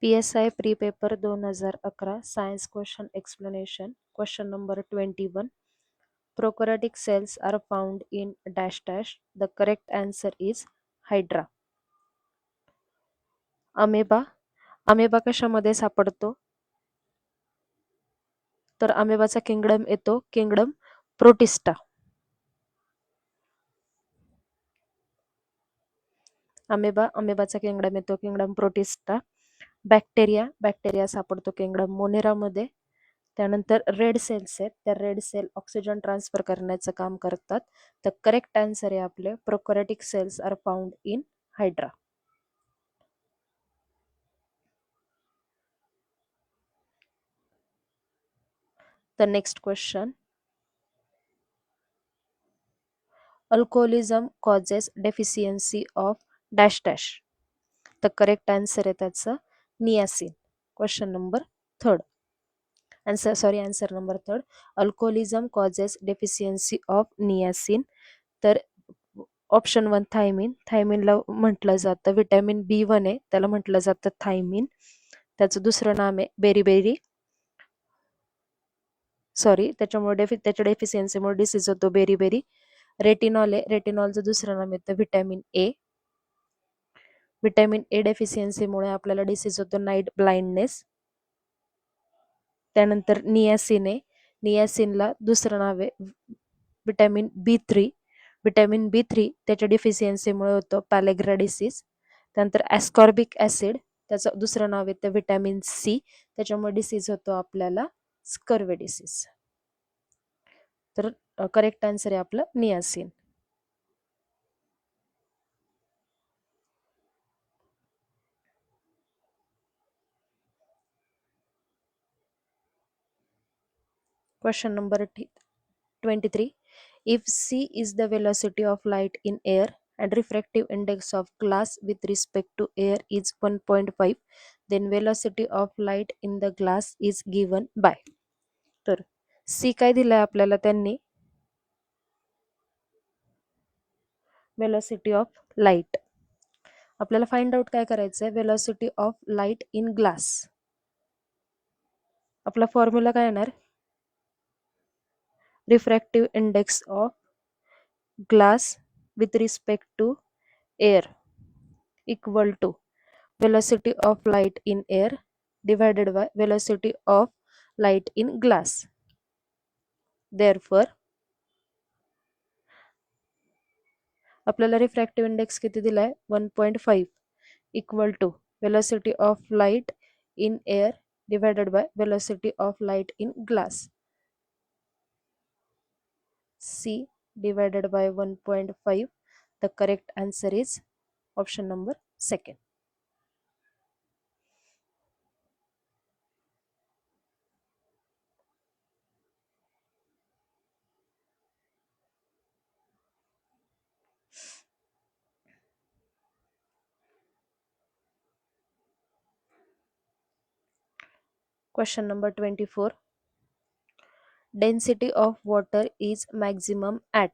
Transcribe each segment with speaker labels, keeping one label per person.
Speaker 1: PSI Pre-Paper 2011 Science Question Explanation Question number 21. Prokaryotic cells are found in dash dash. The correct answer is Hydra. Amoeba. Amoeba कशामध्ये सापडतो? तर अमेबाचा kingdom येतो kingdom protista. अमेबाचा kingdom येतो kingdom protista. Bacteria सापडतो kingdom मोनेरामध्ये. त्यानंतर red cells आहेत, त्या red sale oxygen transfer करण्याचं काम करतात. तर करेक्ट आन्सर आहे आपले prokaryotic cells are found in hydra. The next question. Alcoholism causes deficiency of dash dash. The correct answer आहे त्याचं niacin. Question number 3. Answer number 3. Alcoholism causes deficiency of niacin. तर option 1 thiamine. थायमिनला म्हटलं जातं vitamin B1 आहे, त्याला म्हटलं जातं thiamine. त्याचं दुसरं नाम आहे बेरीबेरी. त्याच्या डेफिशियन्सीमुळे डिसीज होतो बेरीबेरी. रेटिनॉल आहे, रेटिनॉलचं दुसरं नाम येतं व्हिटॅमिन ए. व्हिटॅमिन ए डेफिशियन्सीमुळे आपल्याला डिसीज होतो नाईट ब्लाइंडनेस. त्यानंतर नियासिन आहे, नियासिनला दुसरं नाव आहे विटॅमिन B3. विटॅमिन B3 त्याच्या डिफिशियन्सीमुळे होतं पॅलेग्रा डिसीज. त्यानंतर ॲस्कॉर्बिक ॲसिड, त्याचं दुसरं नाव येतं विटॅमिन सी, त्याच्यामुळे डिसीज होतो आपल्याला स्कर्वे डिसीज. तर करेक्ट आन्सर आहे आपलं niacin. Question number 23. If c is the velocity of light in air and refractive index of glass with respect to air is 1.5, then velocity of light in the glass is given by. तर c काय दिलंय आपल्याला त्यांनी? Velocity of light. आपल्याला find out काय करायचंय? Velocity of light in glass. आपला formula काय येणार? Refractive index of glass with respect to air equal to velocity of light in air divided by velocity of light in glass. Therefore आपल्याला refractive index किती दिलाय? 1.5 equal to velocity of light in air divided by velocity of light in glass. C divided by 1.5. The correct answer is option number 2. Question number 24. Density of water is maximum at.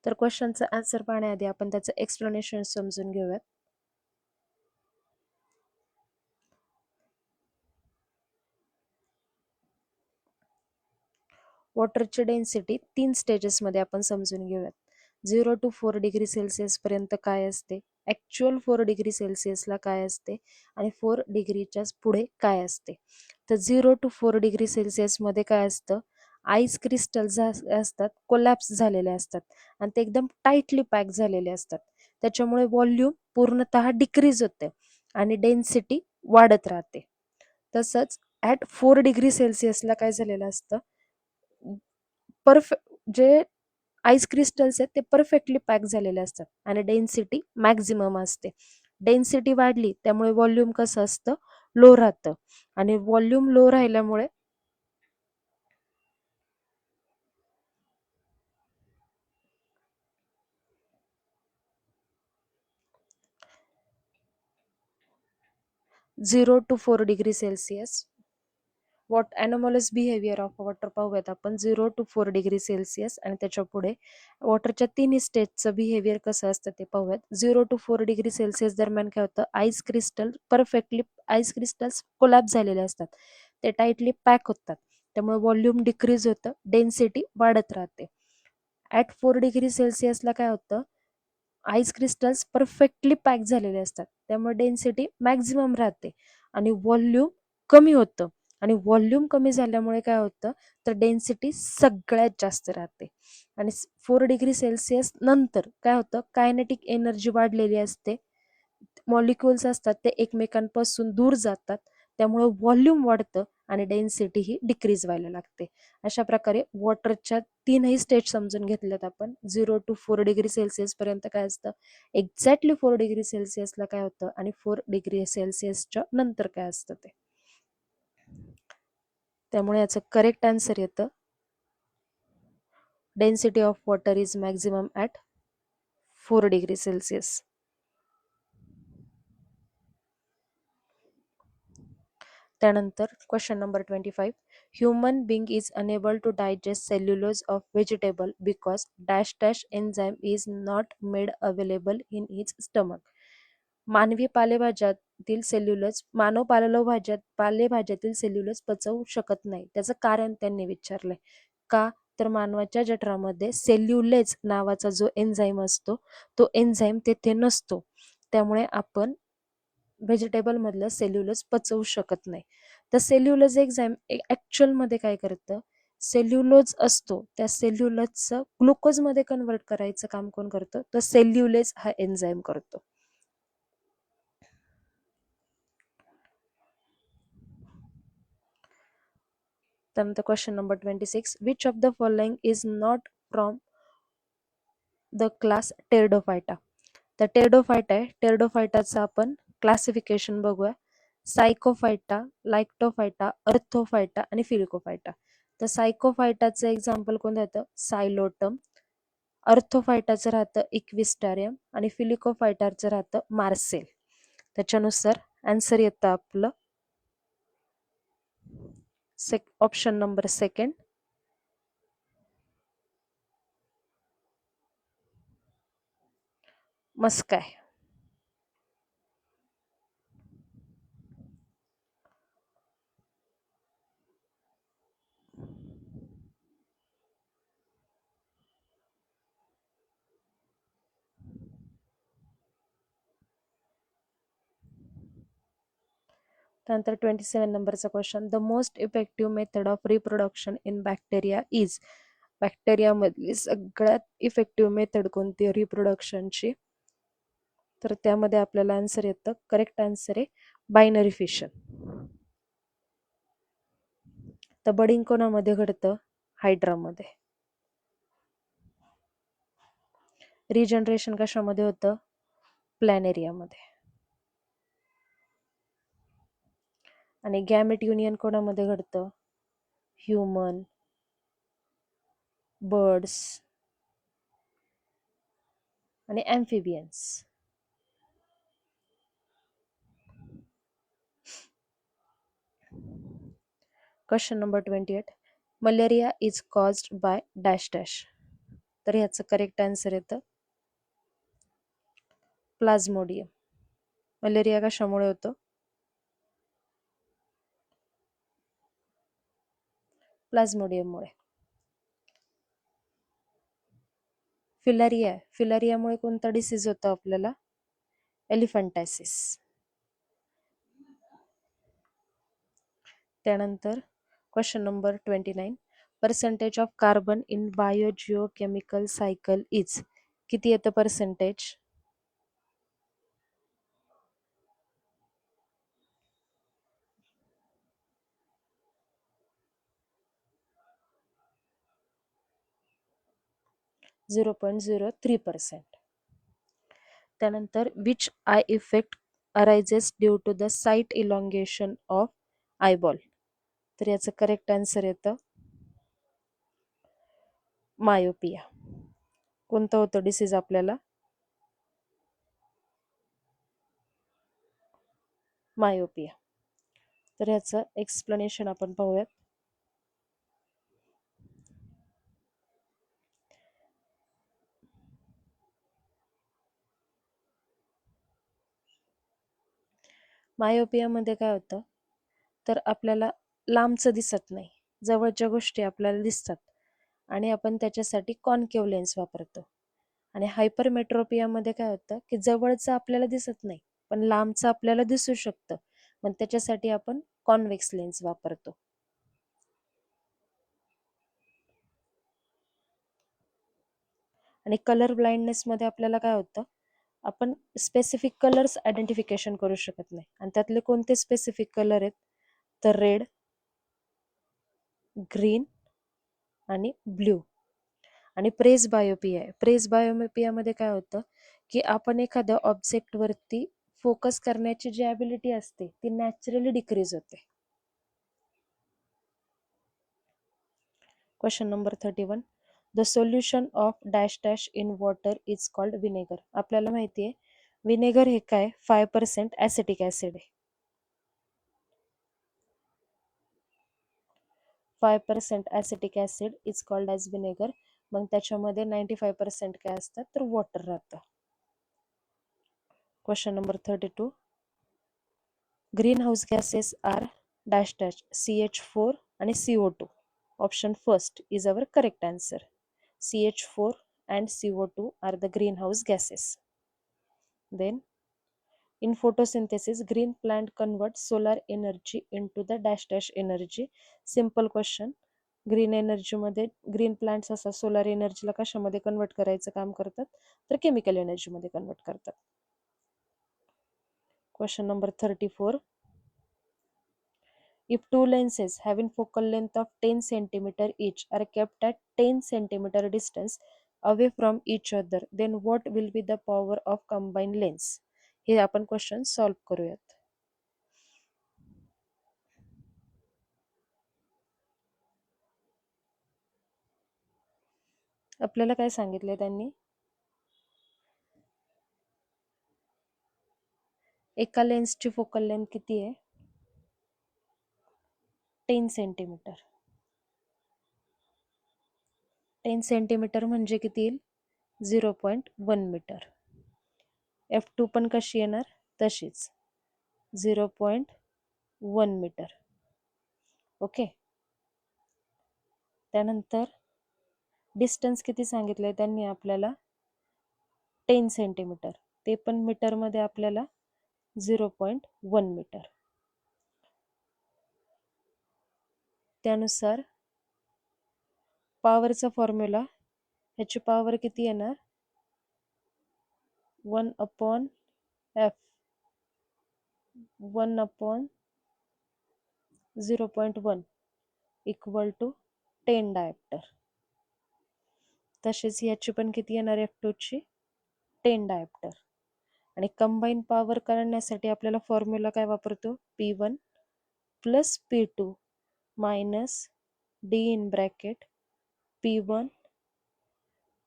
Speaker 1: तर क्वेश्चनचा answer पाहण्याआधी आपण त्याचं explanation समजून घेऊयात. वॉटरची density 3 स्टेजेसमध्ये आपण समजून घेऊयात. 0 to 4 degree Celsius पर्यंत काय असते, ॲक्च्युअल 4 डिग्री सेल्सिअसला काय असते आणि 4 डिग्रीच्या पुढे काय असते. तर 0 to 4 डिग्री सेल्सिअसमध्ये काय असतं, आईस क्रिस्टल्स असतात कोलॅप्स झालेले असतात आणि ते एकदम टाईटली पॅक झालेले असतात. त्याच्यामुळे व्हॉल्यूम पूर्णतः डिक्रीज होते आणि डेन्सिटी वाढत राहते. तसंच ॲट 4 डिग्री सेल्सिअसला काय झालेलं असतं, जे आईस क्रिस्टल्स आहेत ते परफेक्टली पॅक झालेले असतात आणि डेन्सिटी मॅक्झिमम असते. डेन्सिटी वाढली त्यामुळे व्हॉल्यूम कसं असतं, लो राहतं आणि व्हॉल्यूम लो राहिल्यामुळे zero to 4 degree Celsius what anomalous behaviour of water पाहूयात आपण 0 to 4 डिग्री सेल्सिअस आणि त्याच्या पुढे वॉटरच्या तिन्ही स्टेजचं बिहेवियर कसं असतं ते पाहूयात. 0 to 4 डिग्री सेल्सिअस दरम्यान काय होतं, आईस क्रिस्टल्स कोलॅप्स झालेले असतात, ते टाईटली पॅक होतात, त्यामुळे व्हॉल्यूम डिक्रीज होतं, डेन्सिटी वाढत राहते. ॲट 4 डिग्री सेल्सिअसला काय होतं, आईस क्रिस्टल्स परफेक्टली पॅक झालेले असतात, त्यामुळे डेन्सिटी मॅक्झिमम राहते आणि व्हॉल्यूम कमी होतं. आणि व्हॉल्यूम कमी झाल्यामुळे काय होतं, तर डेन्सिटी सगळ्यात जास्त राहते. आणि 4 डिग्री सेल्सिअस नंतर काय होतं, कायनेटिक एनर्जी वाढलेली असते, मॉलिक्युल्स असतात ते एकमेकांपासून दूर जातात, त्यामुळे व्हॉल्यूम वाढतं आणि डेन्सिटी ही डिक्रीज व्हायला लागते. अशा प्रकारे वॉटरच्या तीनही स्टेज समजून घेतल्यात आपण. 0 to 4 डिग्री सेल्सिअस पर्यंत काय असतं, एक्झॅक्टली 4 डिग्री सेल्सिअसला काय होतं आणि 4 डिग्री सेल्सिअसच्या नंतर काय असतं ते. त्यामुळे याचं करेक्ट आन्सर येतं, density of water is maximum at 4 degree Celsius. त्यानंतर question number 25, human being is unable to digest cellulose of vegetable because dash dash enzyme is not made available in its stomach. मानवी पालेभाज्यातील cellulose मानव पालेभाज्यातील cellulose पचवू शकत नाही, त्याचं कारण त्यांनी विचारलंय. का, तर मानवाच्या जठरामध्ये सेल्युलेज नावाचा जो एन्झाईम असतो, तो एन्झाईम तेथे नसतो, त्यामुळे आपण व्हेजिटेबल मधलं सेल्युलोज पचवू शकत नाही. तर सेल्युलोज एन्झाईम ॲक्च्युअलमध्ये काय करतं, सेल्युलोज असतो त्या सेल्युलोजचं ग्लुकोजमध्ये कन्वर्ट करायचं काम कोण करतं, तर सेल्युलेज हा एन्झाईम करतो. त्यानंतर question number 26, which of the following is not from the class pteridophyta. तर टेरडोफायटा आहे, टेरडोफायटाचं आपण क्लासिफिकेशन बघूया. सायकोफायटा, लायक्टोफायटा, अर्थोफायटा आणि फिलिकोफायटा. तर सायकोफायटाचं एक्झाम्पल कोण राहतं, सायलोटम. अर्थोफायटाचं राहतं इक्विस्टारियम आणि फिलिकोफायटाचं राहतं मार्सेल. त्याच्यानुसार आन्सर येतं आपलं ऑप्शन नंबर सेकंड, मस्काय. त्यानंतर 27 नंबरचा question, the most effective method of reproduction in bacteria is. बॅक्टेरियामधली सगळ्यात इफेक्टिव्ह मेथड कोणती रिप्रोडक्शनची, तर त्यामध्ये आपल्याला आन्सर येतं, करेक्ट आन्सर आहे बायनरी फिशन. तर बडिंग कोणामध्ये घडतं, हायड्रामध्ये. रिजनरेशन कशामध्ये होतं, प्लॅनेरियामध्ये. आणि गॅमेट युनियन कोणामध्ये घडतं, ह्युमन, बर्ड्स आणि amphibians. Question number 28, malaria is caused by dash dash. तर ह्याचं करेक्ट आन्सर येतं प्लाझ्मोडियम. मलेरिया कशामुळे होतो, प्लाझ्मोडियममुळे. फिलारियामुळे कोणता डिसीज होतो आपल्याला, एलिफंटायसिस. त्यानंतर question number 29, percentage of carbon in biogeochemical cycle is. किती येतं पर्सेंटेज, 0.03%. त्यानंतर which eye effect arises due to the sight elongation of eyeball. तर याचं करेक्ट आन्सर येतं मायोपिया. कोणतं होतं डिसीज आपल्याला, मायोपिया. तर ह्याचं एक्सप्लेनेशन आपण पाहूयात. मायोपियामध्ये काय होतं, तर आपल्याला लांबचं दिसत नाही, जवळच्या गोष्टी आपल्याला दिसतात आणि आपण त्याच्यासाठी कॉन्केव्ह लेन्स वापरतो. आणि हायपरमेट्रोपियामध्ये काय होतं की जवळचं आपल्याला दिसत नाही पण लांबचं आपल्याला दिसू शकतं, मग त्याच्यासाठी आपण कॉन्व्हेक्स लेन्स वापरतो. आणि कलर ब्लाइंडनेसमध्ये आपल्याला काय होतं, आपण स्पेसिफिक कलर्स आयडेंटिफिकेशन करू शकत नाही. आणि त्यातले कोणते स्पेसिफिक कलर आहेत, तर रेड, ग्रीन आणि ब्ल्यू. आणि प्रेस बायोपिया आहे. प्रेस बायोपियामध्ये काय होतं की आपण एखाद्या ऑब्जेक्टवरती फोकस करण्याची जी ॲबिलिटी असते ती नॅचरली डिक्रीज होते. Question number 31. The solution of dash dash in water is called vinegar. आपल्याला माहिती आहे विनेगर हे काय, 5% ॲसिटिक ॲसिड आहे. 5% acetic acid is called as vinegar. मग त्याच्यामध्ये 95% काय असतात, तर वॉटर राहतं. Question number 32. Greenhouse gases are dash dash CH4 आणि CO2. Option first is our correct answer. CH4 and CO2 are the greenhouse gases. Then, in photosynthesis, green plant converts solar energy into the dash dash energy. Simple question. Green एनर्जीमध्ये green plants असं solar एनर्जीला कशामध्ये convert करायचं काम करतात, तर chemical एनर्जीमध्ये convert करतात. Question number 34. If two lenses having focal length of 10 cm each are kept at 10 cm distance away from each other, then what will be the power of combined lens? हे आपण question solve करूयात. आपल्याला काय सांगितले त्यांनी, एका लेन्सची focal length किती आहे, 10 सेंटीमीटर. 10 सेंटीमीटर म्हणजे किती येईल, 0.1 मीटर. F2 पण कशी येणार, तशीच 0.1 मीटर. ओके. त्यानंतर डिस्टन्स किती सांगितलंय त्यांनी आपल्याला, 10 सेंटीमीटर, ते पण मीटरमध्ये आपल्याला 0.1 मीटर. त्यानुसार पॉवरचा फॉर्म्युला, ह्याची पॉवर किती येणार, 1/f 1/0.1 इक्वल टू 10 डायप्टर. तसेच ह्याची पण किती येणार, F2 ची 10 डायप्टर. आणि कंबाईन पॉवर करण्यासाठी आपल्याला फॉर्म्युला काय वापरतो, P1 plus P2 minus D in bracket P1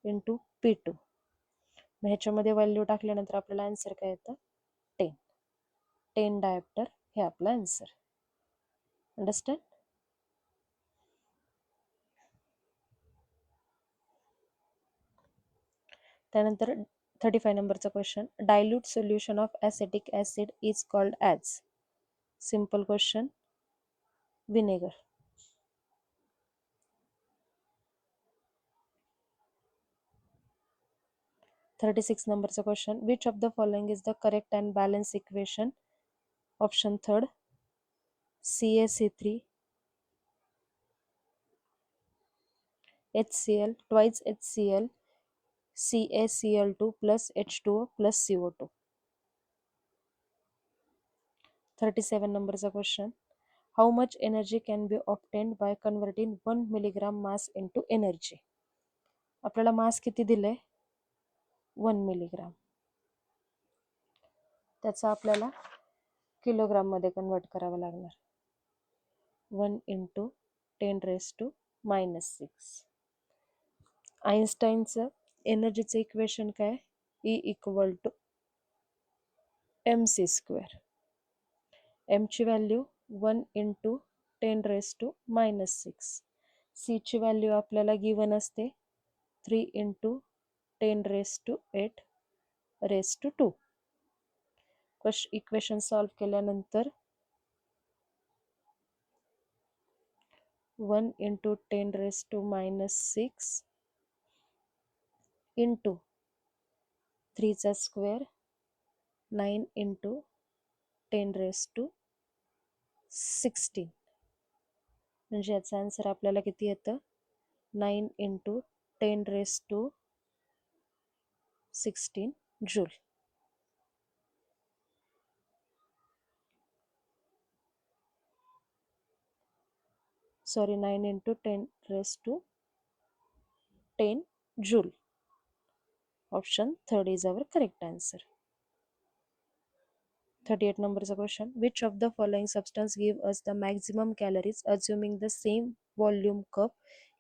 Speaker 1: into P2. ह्याच्यामध्ये व्हॅल्यू टाकल्यानंतर आपल्याला आन्सर काय येतं, 10 डायप्टर हे आपलं आन्सर. अंडरस्टँड. त्यानंतर 35 नंबरचा question, dilute solution of acetic acid is called as. Simple question, vinegar. $36 नंबरचा question, which of the following is the correct and balance equation. Option third, CaC3 HCl twice HCl CaCl2 plus H2O plus CO2. 37 नंबरचा question, how much energy can be obtained by converting 1 milligram mass into energy. आपल्याला मास किती दिलंय, 1 milligram. त्याचा आपल्याला किलोग्राममध्ये convert करावं लागणार. 1 into 10⁻⁻6. आईन्स्टाईनचं एनर्जीचं इक्वेशन काय, E इक्वल टू mc². एमची व्हॅल्यू 1 इंटू 10⁻⁻6. सी ची व्हॅल्यू आपल्याला गिवन असते 3 into 10⁻8 raise to 2. Equation solve केल्यानंतर 1 इंटू 10⁻⁻6 इंटू 3चा स्क्वेअर 9 इंटू 10⁻16. म्हणजे याचा आन्सर आपल्याला किती येतं 9 into 10⁻16 joule. Sorry 9 into 10⁻10 joule. Option 3 is our correct answer. 38 नंबरचा question. Which of the following substance give us the maximum calories assuming the same volume cup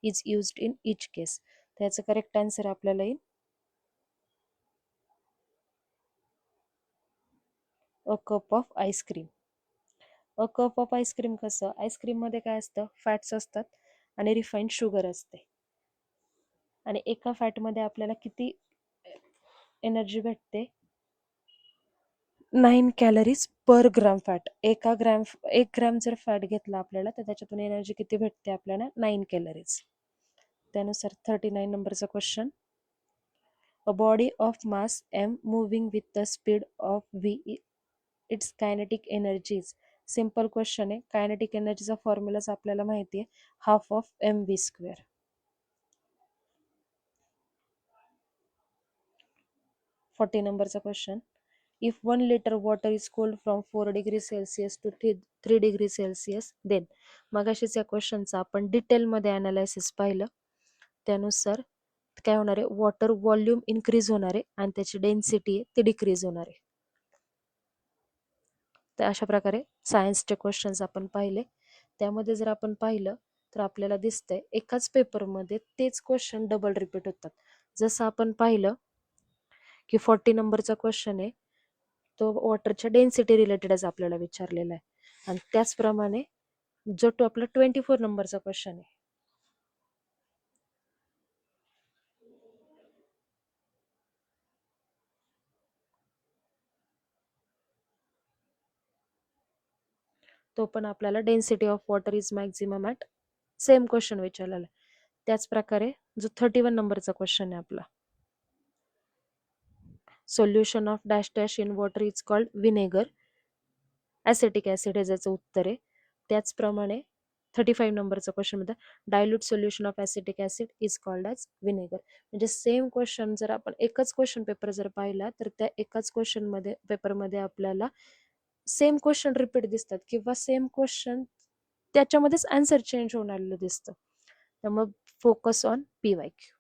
Speaker 1: is used in each case. त्याचं correct answer आपल्याला येईल a cup of ice cream. A cup of ice cream कसं, आईस्क्रीममध्ये काय असतं, fats असतात आणि refined sugar असते. आणि एका फॅटमध्ये आपल्याला किती एनर्जी भेटते 9 कॅलरीज पर ग्राम फॅट. एक ग्रॅम जर फॅट घेतला आपल्याला तर त्याच्यातून एनर्जी किती भेटते आपल्याला 9 कॅलरीज. त्यानुसार 39 नंबरचा question. A body of mass m moving with the speed of v it's kinetic energies. Simple question आहे. कायनेटिक एनर्जीचा फॉर्म्युलाच आपल्याला माहिती आहे, हाफ ऑफ mv². 40 नंबरचा question. If 1 liter water is cooled from 4 degree Celsius to 3 degree Celsius, then मगाशीच या क्वेश्चनचा आपण डिटेलमध्ये अनालायसिस पाहिलं. त्यानुसार काय होणार आहे, वॉटर व्हॉल्यूम इन्क्रीज होणार आहे आणि त्याची डेन्सिटी आहे ती डिक्रीज होणार आहे. तर अशा प्रकारे सायन्सचे क्वेश्चन्स आपण पाहिले. त्यामध्ये जर आपण पाहिलं तर आपल्याला दिसतंय एकाच पेपरमध्ये तेच क्वेश्चन डबल रिपीट होतात. जसं आपण पाहिलं की 40 नंबरचा क्वेश्चन आहे तो वॉटरच्या डेन्सिटी रिलेटेडच आपल्याला विचारलेला आहे. आणि त्याचप्रमाणे जो तो आपला 24 नंबरचा क्वेश्चन आहे तो पण आपल्याला density of water is maximum at same question विचारलेला आहे. त्याच प्रकारे जो 31 नंबरचा क्वेश्चन आहे आपला, solution of dash dash in water is called vinegar, acetic acid हे ज्याचं उत्तर आहे. त्याचप्रमाणे 35 नंबरचा क्वेश्चन मध्ये dilute solution of acetic acid is called as vinegar. म्हणजे सेम क्वेश्चन जर आपण एकच क्वेश्चन पेपर जर पाहिला तर त्या एकाच क्वेश्चन मध्ये पेपरमध्ये आपल्याला सेम क्वेश्चन रिपीट दिसतात किंवा सेम क्वेश्चन त्याच्यामध्येच आन्सर चेंज होऊन आलेलं दिसतं. त्यामुळे फोकस ऑन PYQ.